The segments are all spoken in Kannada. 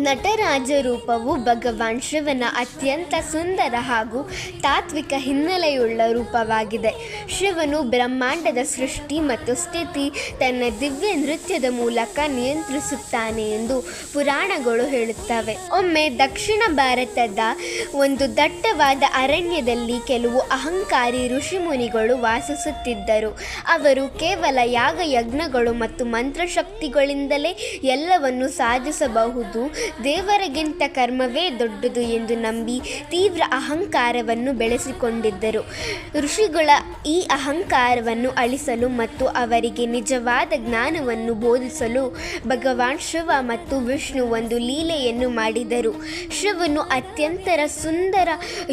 ನಟರಾಜ ರೂಪವು ಭಗವಾನ್ ಶಿವನ ಅತ್ಯಂತ ಸುಂದರ ಹಾಗೂ ತಾತ್ವಿಕ ಹಿನ್ನೆಲೆಯುಳ್ಳ ರೂಪವಾಗಿದೆ. ಶಿವನು ಬ್ರಹ್ಮಾಂಡದ ಸೃಷ್ಟಿ ಮತ್ತು ಸ್ಥಿತಿ ತನ್ನ ದಿವ್ಯ ನೃತ್ಯದ ಮೂಲಕ ನಿಯಂತ್ರಿಸುತ್ತಾನೆ ಎಂದು ಪುರಾಣಗಳು ಹೇಳುತ್ತವೆ. ಒಮ್ಮೆ ದಕ್ಷಿಣ ಭಾರತದ ಒಂದು ದಟ್ಟವಾದ ಅರಣ್ಯದಲ್ಲಿ ಕೆಲವು ಅಹಂಕಾರಿ ಋಷಿಮುನಿಗಳು ವಾಸಿಸುತ್ತಿದ್ದರು. ಅವರು ಕೇವಲ ಯಾಗಯಜ್ಞಗಳು ಮತ್ತು ಮಂತ್ರಶಕ್ತಿಗಳಿಂದಲೇ ಎಲ್ಲವನ್ನು ಸಾಧಿಸಬಹುದು, ದೇವರಿಗಿಂತ ಕರ್ಮವೇ ದೊಡ್ಡದು ಎಂದು ನಂಬಿ ತೀವ್ರ ಅಹಂಕಾರವನ್ನು ಬೆಳೆಸಿಕೊಂಡಿದ್ದರು. ಋಷಿಗಳ ಈ ಅಹಂಕಾರವನ್ನು ಅಳಿಸಲು ಮತ್ತು ಅವರಿಗೆ ನಿಜವಾದ ಜ್ಞಾನವನ್ನು ಬೋಧಿಸಲು ಭಗವಾನ್ ಶಿವ ಮತ್ತು ವಿಷ್ಣು ಒಂದು ಲೀಲೆಯನ್ನು ಮಾಡಿದರು. ಶಿವನು ಅತ್ಯಂತ ಸುಂದರ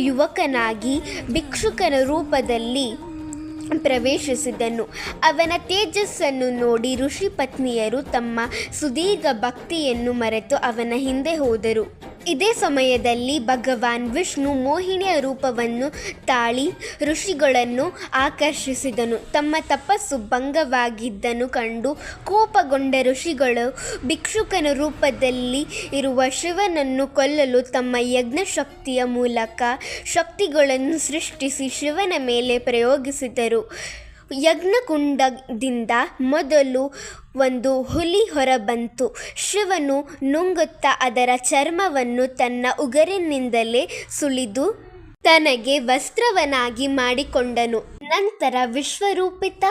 ಯುವಕನಾಗಿ ಭಿಕ್ಷುಕನ ರೂಪದಲ್ಲಿ ಪ್ರವೇಶಿಸಿದನು. ಅವನ ತೇಜಸ್ಸನ್ನು ನೋಡಿ ಋಷಿ ಪತ್ನಿಯರು ತಮ್ಮ ಸುದೀರ್ಘ ಭಕ್ತಿಯನ್ನು ಮರೆತು ಅವನ ಹಿಂದೆ ಹೋದರು. ಇದೇ ಸಮಯದಲ್ಲಿ ಭಗವಾನ್ ವಿಷ್ಣು ಮೋಹಿನಿಯ ರೂಪವನ್ನು ತಾಳಿ ಋಷಿಗಳನ್ನು ಆಕರ್ಷಿಸಿದನು. ತಮ್ಮ ತಪಸ್ಸು ಭಂಗವಾಗಿದ್ದನ್ನು ಕಂಡು ಕೋಪಗೊಂಡ ಋಷಿಗಳು ಭಿಕ್ಷುಕನ ರೂಪದಲ್ಲಿ ಇರುವ ಶಿವನನ್ನು ಕೊಲ್ಲಲು ತಮ್ಮ ಯಜ್ಞಶಕ್ತಿಯ ಮೂಲಕ ಶಕ್ತಿಗಳನ್ನು ಸೃಷ್ಟಿಸಿ ಶಿವನ ಮೇಲೆ ಪ್ರಯೋಗಿಸಿದರು. ಯಜ್ಞಕುಂಡದಿಂದ ಮೊದಲು ಒಂದು ಹುಲಿ ಹೊರಬಂತು. ಶಿವನು ನುಂಗುತ್ತಾ ಅದರ ಚರ್ಮವನ್ನು ತನ್ನ ಉಗುರಿನಿಂದಲೇ ಸುಲಿದು ತನಗೆ ವಸ್ತ್ರವನ್ನಾಗಿ ಮಾಡಿಕೊಂಡನು. ನಂತರ ವಿಶ್ವರೂಪಿತ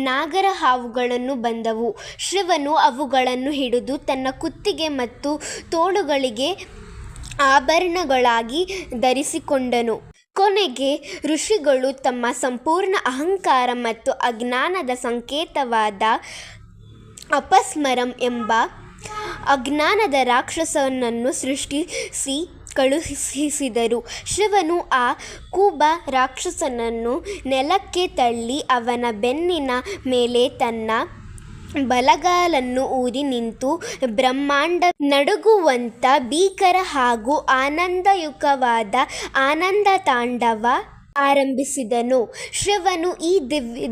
ನಾಗರ ಹಾವುಗಳನ್ನು ಬಂದವು. ಶಿವನು ಅವುಗಳನ್ನು ಹಿಡಿದು ತನ್ನ ಕುತ್ತಿಗೆ ಮತ್ತು ತೋಳುಗಳಿಗೆ ಆಭರಣಗಳಾಗಿ ಧರಿಸಿಕೊಂಡನು. ಕೊನೆಗೆ ಋಷಿಗಳು ತಮ್ಮ ಸಂಪೂರ್ಣ ಅಹಂಕಾರ ಮತ್ತು ಅಜ್ಞಾನದ ಸಂಕೇತವಾದ ಅಪಸ್ಮರಂ ಎಂಬ ಅಜ್ಞಾನದ ರಾಕ್ಷಸನನ್ನು ಸೃಷ್ಟಿಸಿ ಕಳುಹಿಸಿದರು. ಶಿವನು ಆ ಕುಬ ರಾಕ್ಷಸನನ್ನು ನೆಲಕ್ಕೆ ತಳ್ಳಿ ಅವನ ಬೆನ್ನಿನ ಮೇಲೆ ತನ್ನ ಬಲಗಾಲನ್ನು ಊರಿ ನಿಂತು ಬ್ರಹ್ಮಾಂಡ ನಡುಗುವಂಥ ಭೀಕರ ಹಾಗೂ ಆನಂದಯುತವಾದ ಆನಂದ ತಾಂಡವ ಆರಂಭಿಸಿದನು. ಶಿವನು ಈ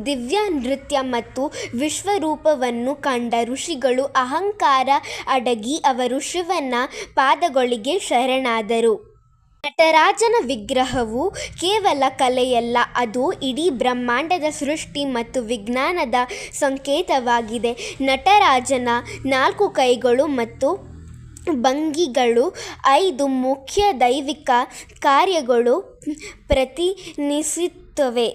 ದಿವ್ಯ ನೃತ್ಯ ಮತ್ತು ವಿಶ್ವರೂಪವನ್ನು ಕಂಡ ಋಷಿಗಳು ಅಹಂಕಾರ ಅಡಗಿ ಅವರು ಶಿವನ ಪಾದಗಳಿಗೆ ಶರಣಾದರು. ನಟರಾಜನ ವಿಗ್ರಹವು ಕೇವಲ ಕಲೆಯಲ್ಲ, ಅದು ಇಡೀ ಬ್ರಹ್ಮಾಂಡದ ಸೃಷ್ಟಿ ಮತ್ತು ವಿಜ್ಞಾನದ ಸಂಕೇತವಾಗಿದೆ. ನಟರಾಜನ 4 ಕೈಗಳು ಮತ್ತು ಭಂಗಿಗಳು 5 ಮುಖ್ಯ ದೈವಿಕ ಕಾರ್ಯಗಳು ಪ್ರತಿನಿಧಿಸುತ್ತವೆ.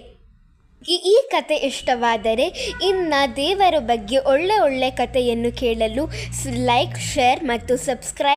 ಈ ಕತೆ ಇಷ್ಟವಾದರೆ ಇನ್ನು ದೇವರ ಬಗ್ಗೆ ಒಳ್ಳೆ ಕಥೆಯನ್ನು ಕೇಳಲು ಲೈಕ್, ಶೇರ್ ಮತ್ತು ಸಬ್ಸ್ಕ್ರೈಬ್